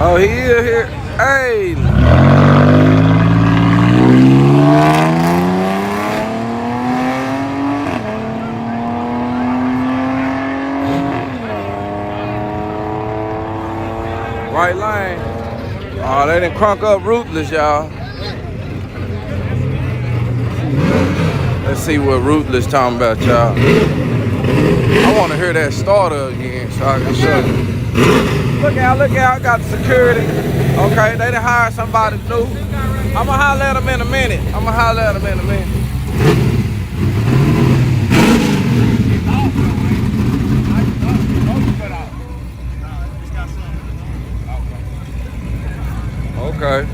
Oh, he is here. Hey. Right lane. Oh, they done crunk up Ruthless, y'all. Let's see what Ruthless talking about, y'all. I want to hear that starter again so I can show you. Look out, got security. Okay, they done hired somebody new. I'm gonna holler at them in a minute. Okay.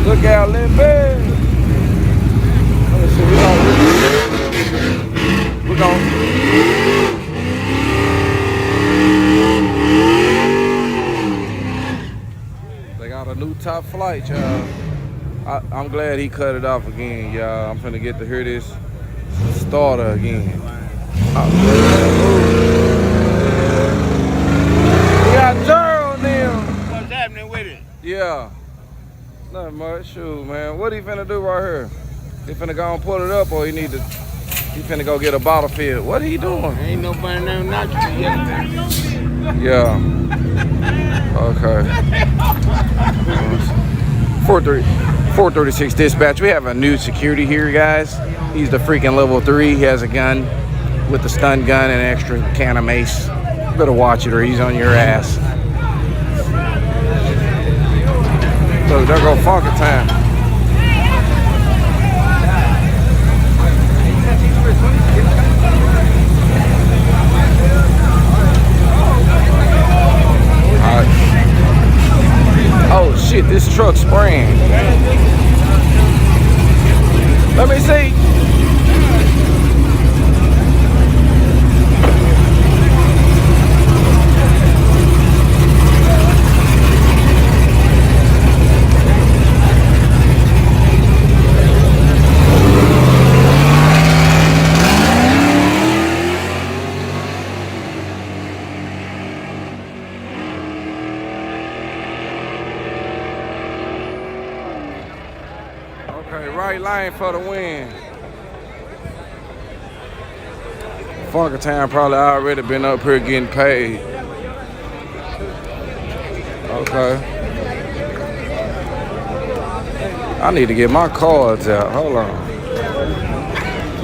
Look out, little bit. Let's see, we're gonna. They got a new top flight, y'all. I'm glad he cut it off again, y'all. I'm finna get to hear this starter again. We got Gerald now. What's happening with it? Yeah. Nothing much. Shoot, man. What he finna do right here? He finna go and pull it up, or he finna go get a bottle filled? What are he doing? Ain't nobody there not to yet. Yeah. Okay. 436 dispatch. We have a new security here, guys. He's the freaking level 3. He has a gun with the stun gun and an extra can of mace. You better watch it or he's on your ass. Look, there go Funky Time. Alright. Oh shit, this truck's spraying. Let me see. Right lane for the win. Funky Town probably already been up here getting paid. Okay. I need to get my cards out. Hold on.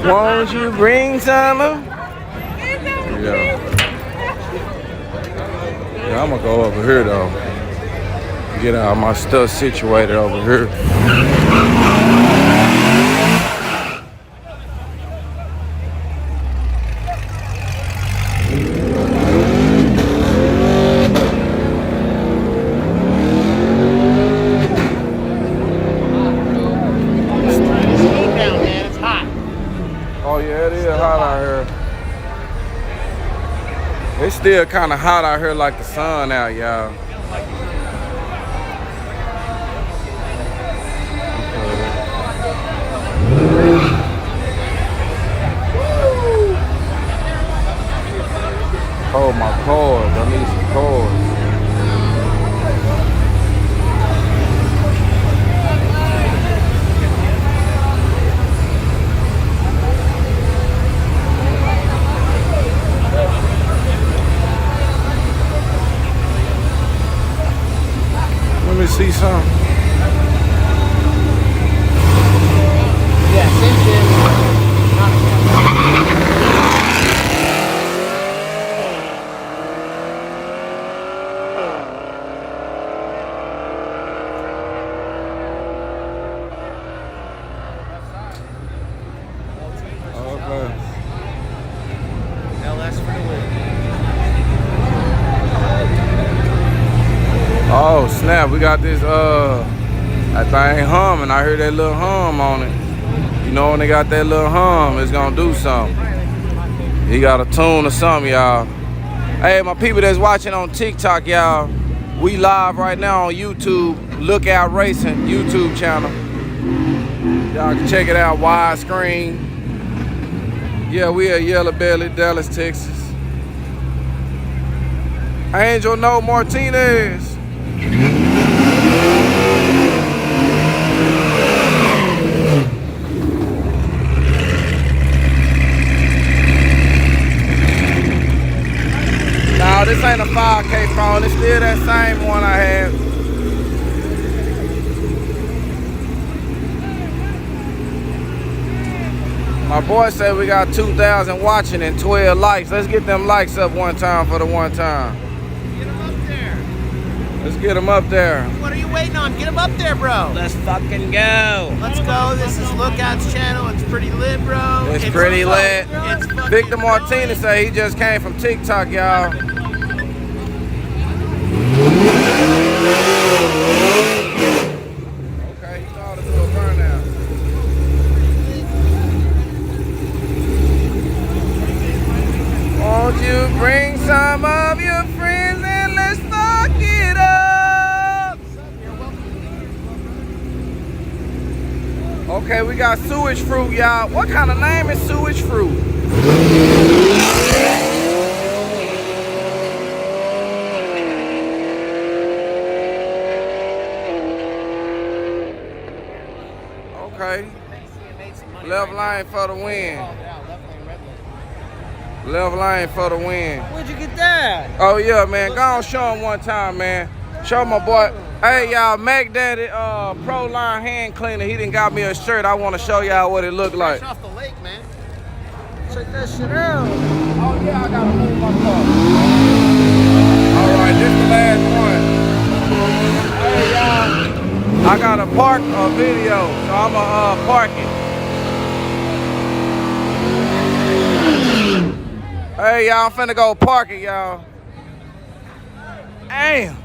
Won't you bring some? Yeah. Yeah, I'm gonna go over here though. Get all my stuff situated over here. It's still kind of hot out here, like the sun out, y'all. Oh, my cords. I need some cords. Let me see some. Yeah, same thing. Okay. LS for the win. Oh snap, we got this that thing humming. I heard that little hum on it. You know when they got that little hum, it's gonna do something. He got a tune or something, y'all. Hey, my people that's watching on TikTok, y'all, we live right now on YouTube. Lookout Racing YouTube channel. Y'all can check it out, widescreen. Yeah, we at Yello Belly, Dallas, Texas. Angel No Martinez. No, this ain't a 5K phone. It's still that same one I had. My boy said we got 2,000 watching and 12 likes. Let's get them likes up one time for the one time. Get them up there. Let's get them up there. What are you waiting on? Get them up there, bro. Let's fucking go. Let's go. This is Lookout's channel. It's pretty lit, bro. It's pretty lit. It's fucking Victor Martinez say he just came from TikTok, y'all. Okay, he thought to do a burnout. Won't you bring some of your friends and let's fuck it up? Okay, we got sewage fruit, y'all. What kind of name is sewage fruit? Okay. Left lane for the win. Left lane for the win. Where'd you get that? Oh yeah, man. Go on, show him one time, man. Show my boy. Hey y'all, Mac Daddy Pro Line hand cleaner. He done got me a shirt. I want to show y'all what it look like. Fresh off the lake, man. Check that shit out. Oh yeah, I gotta move my car. All right, this the last one. Hey y'all, I gotta park a video, so I'ma park it. Hey y'all, I'm finna go park it, y'all. Damn.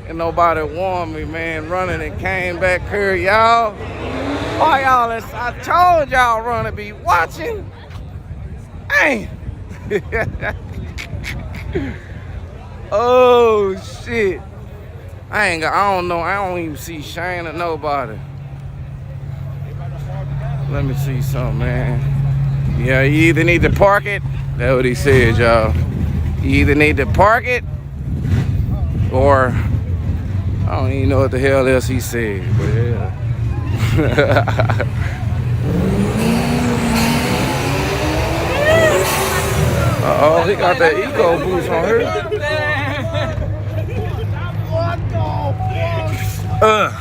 Ain't nobody warned me, man. Running and came back here, y'all. Why y'all? I told y'all running be watching. Damn. Oh shit. I don't know. I don't even see Shane or nobody. Let me see something, man. Yeah, you either need to park it. That's what he said, y'all. You either need to park it or I don't even know what the hell else he said, but yeah. Uh-oh, he got that eco boost on here. What the fuck?